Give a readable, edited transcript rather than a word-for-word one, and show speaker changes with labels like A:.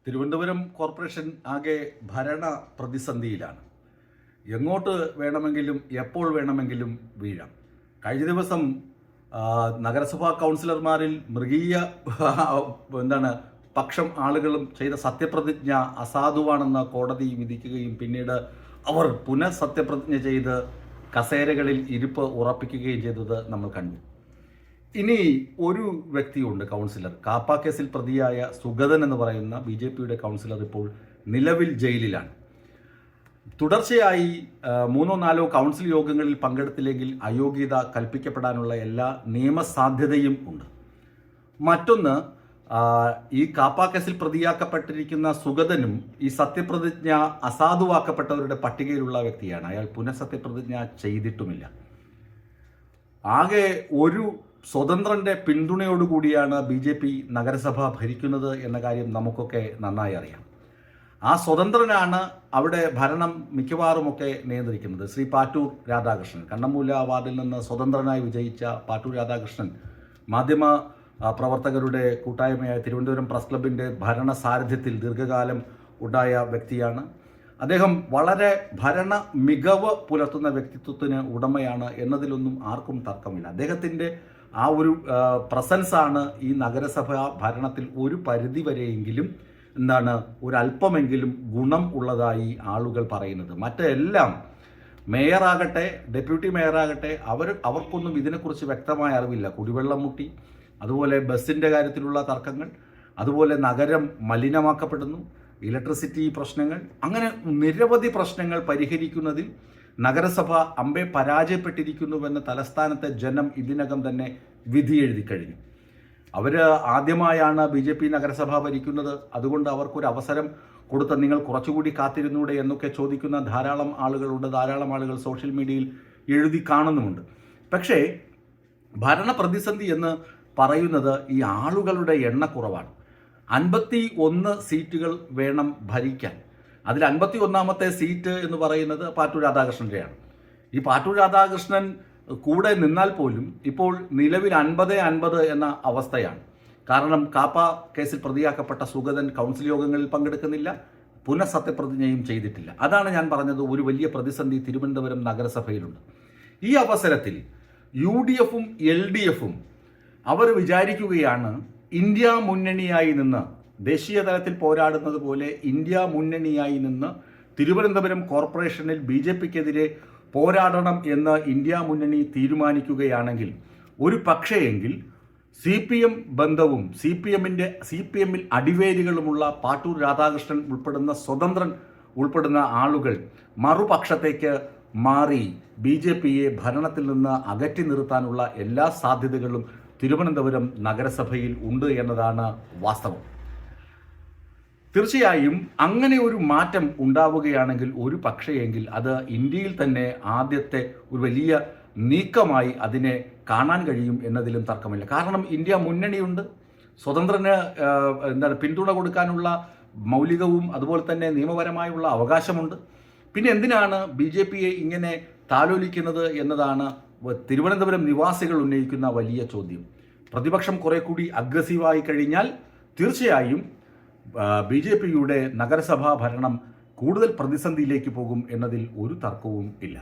A: Thiruvananthapuram corporation ആകെ ഭരണ പ്രതിസന്ധിയിലാണ്. എങ്ങോട്ട് വേണമെങ്കിലും എപ്പോൾ വേണമെങ്കിലും വീഴാം. കഴിഞ്ഞ ദിവസം നഗരസഭാ കൗൺസിലർമാരിൽ മൃഗീയ പക്ഷം ആളുകളും ചെയ്ത സത്യപ്രതിജ്ഞ അസാധുവാണെന്ന് കോടതി വിധിക്കുകയും പിന്നീട് അവർ പുനഃസത്യപ്രതിജ്ഞ ചെയ്ത് കസേരകളിൽ ഇരിപ്പ് ഉറപ്പിക്കുകയും ചെയ്തത് നമ്മൾ കണ്ടു. ഇനി ഒരു വ്യക്തിയുണ്ട്, കൗൺസിലർ, കാപ്പ കേസിൽ പ്രതിയായ സുഗതൻ എന്ന് പറയുന്ന BJPയുടെ കൗൺസിലർ ഇപ്പോൾ നിലവിൽ ജയിലിലാണ്. തുടർച്ചയായി 3-4 കൗൺസിൽ യോഗങ്ങളിൽ പങ്കെടുത്തില്ലെങ്കിൽ അയോഗ്യത കൽപ്പിക്കപ്പെടാനുള്ള എല്ലാ നിയമസാധ്യതയും ഉണ്ട്. മറ്റൊന്ന്, ഈ കാപ്പ കേസിൽ പ്രതിയാക്കപ്പെട്ടിരിക്കുന്ന സുഗതനും ഈ സത്യപ്രതിജ്ഞ അസാധുവാക്കപ്പെട്ടവരുടെ പട്ടികയിലുള്ള വ്യക്തിയാണ്. അയാൾ പുനഃസത്യപ്രതിജ്ഞ ചെയ്തിട്ടുമില്ല. ആകെ ഒരു സ്വതന്ത്രന്റെ പിന്തുണയോടുകൂടിയാണ് BJP നഗരസഭ ഭരിക്കുന്നത് എന്ന കാര്യം നമുക്കൊക്കെ നന്നായി അറിയാം. ആ സ്വതന്ത്രനാണ് അവിടെ ഭരണം മിക്കവാറുമൊക്കെ നിയന്ത്രിക്കുന്നത്. ശ്രീ പാറ്റൂർ രാധാകൃഷ്ണൻ, കണ്ണമൂല വാർഡിൽ നിന്ന് സ്വതന്ത്രനായി വിജയിച്ച പാറ്റൂർ രാധാകൃഷ്ണൻ മാധ്യമ പ്രവർത്തകരുടെ കൂട്ടായ്മയായ തിരുവനന്തപുരം പ്രസ് ക്ലബിൻ്റെ ഭരണ സാരഥ്യത്തിൽ ദീർഘകാലം ഉണ്ടായ വ്യക്തിയാണ്. അദ്ദേഹം വളരെ ഭരണ മികവ് പുലർത്തുന്ന വ്യക്തിത്വത്തിന് ഉടമയാണ് എന്നതിലൊന്നും ആർക്കും തർക്കമില്ല. അദ്ദേഹത്തിൻ്റെ ആ ഒരു പ്രസൻസാണ് ഈ നഗരസഭാ ഭരണത്തിൽ ഒരു പരിധിവരെയെങ്കിലും ഒരല്പമെങ്കിലും ഗുണം ഉള്ളതായി ആളുകൾ പറയുന്നത്. മറ്റെല്ലാം മേയറാകട്ടെ ഡെപ്യൂട്ടി മേയറാകട്ടെ അവർക്കൊന്നും ഇതിനെക്കുറിച്ച് വ്യക്തമായ അറിവില്ല. കുടിവെള്ളം മുട്ടി, അതുപോലെ ബസ്സിൻ്റെ കാര്യത്തിലുള്ള തർക്കങ്ങൾ, അതുപോലെ നഗരം മലിനമാക്കപ്പെടുന്നു, ഇലക്ട്രിസിറ്റി പ്രശ്നങ്ങൾ, അങ്ങനെ നിരവധി പ്രശ്നങ്ങൾ പരിഹരിക്കുന്നതിൽ നഗരസഭ അമ്പെ പരാജയപ്പെട്ടിരിക്കുന്നുവെന്ന് തലസ്ഥാനത്തെ ജനം ഇതിനകം തന്നെ വിധി എഴുതി കഴിഞ്ഞു. അവർ ആദ്യമായാണ് BJP നഗരസഭ ഭരിക്കുന്നത്, അതുകൊണ്ട് അവർക്കൊരു അവസരം കൊടുത്ത നിങ്ങൾ കുറച്ചുകൂടി കാത്തിരുന്നൂടെ എന്നൊക്കെ ചോദിക്കുന്ന ധാരാളം ആളുകളുണ്ട്. ധാരാളം ആളുകൾ സോഷ്യൽ മീഡിയയിൽ എഴുതി കാണുന്നുമുണ്ട്. പക്ഷേ ഭരണ പ്രതിസന്ധി എന്ന് പറയുന്നത് ഈ ആളുകളുടെ എണ്ണക്കുറവാണ്. 51 സീറ്റുകൾ വേണം ഭരിക്കാൻ. അതിൽ 51ാമത്തെ സീറ്റ് എന്ന് പറയുന്നത് പാറ്റൂർ രാധാകൃഷ്ണൻ്റെയാണ്. ഈ പാറ്റൂർ രാധാകൃഷ്ണൻ കൂടെ നിന്നാൽ പോലും ഇപ്പോൾ നിലവിൽ 50-50 എന്ന അവസ്ഥയാണ്. കാരണം കാപ്പ കേസിൽ പ്രതിയാക്കപ്പെട്ട സുഗതൻ കൗൺസിൽ യോഗങ്ങളിൽ പങ്കെടുക്കുന്നില്ല, പുനഃസത്യപ്രതിജ്ഞയും ചെയ്തിട്ടില്ല. അതാണ് ഞാൻ പറഞ്ഞത്, ഒരു വലിയ പ്രതിസന്ധി തിരുവനന്തപുരം നഗരസഭയിലുണ്ട്. ഈ അവസരത്തിൽ UDFും LDFും അവർ വിചാരിക്കുകയാണ് ഇന്ത്യ മുന്നണിയായി നിന്ന്, ദേശീയ തലത്തിൽ പോരാടുന്നത് പോലെ ഇന്ത്യ മുന്നണിയായി നിന്ന് തിരുവനന്തപുരം കോർപ്പറേഷനിൽ BJPക്കെതിരെ പോരാടണം എന്ന് ഇന്ത്യ മുന്നണി തീരുമാനിക്കുകയാണെങ്കിൽ ഒരു പക്ഷേയെങ്കിൽ CPM ബന്ധവും CPMൽ അടിവേരുകളുമുള്ള പാട്ടൂർ രാധാകൃഷ്ണൻ ഉൾപ്പെടുന്ന സ്വതന്ത്രൻ ഉൾപ്പെടുന്ന ആളുകൾ മറുപക്ഷത്തേക്ക് മാറി BJPയെ ഭരണത്തിൽ നിന്ന് അകറ്റി നിർത്താനുള്ള എല്ലാ സാധ്യതകളും തിരുവനന്തപുരം നഗരസഭയിൽ ഉണ്ട് എന്നതാണ് വാസ്തവം. തീർച്ചയായും അങ്ങനെ ഒരു മാറ്റം ഉണ്ടാവുകയാണെങ്കിൽ ഒരു പക്ഷേയെങ്കിൽ അത് ഇന്ത്യയിൽ തന്നെ ആദ്യത്തെ ഒരു വലിയ നീക്കമായി അതിനെ കാണാൻ കഴിയും എന്നതിലും തർക്കമില്ല. കാരണം ഇന്ത്യ മുന്നണിയുണ്ട്, സ്വതന്ത്രന് പിന്തുണ കൊടുക്കാനുള്ള മൗലികവും അതുപോലെ തന്നെ നിയമപരമായുള്ള അവകാശമുണ്ട്. പിന്നെ എന്തിനാണ് BJPയെ ഇങ്ങനെ താലോലിക്കുന്നത് എന്നതാണ് തിരുവനന്തപുരം നിവാസികൾ ഉന്നയിക്കുന്ന വലിയ ചോദ്യം. പ്രതിപക്ഷം കുറെ കൂടി അഗ്രസീവായി കഴിഞ്ഞാൽ തീർച്ചയായും BJPയുടെ നഗരസഭാ ഭരണം കൂടുതൽ പ്രതിസന്ധിയിലേക്ക് പോകും എന്നതിൽ ഒരു തർക്കവും ഇല്ല.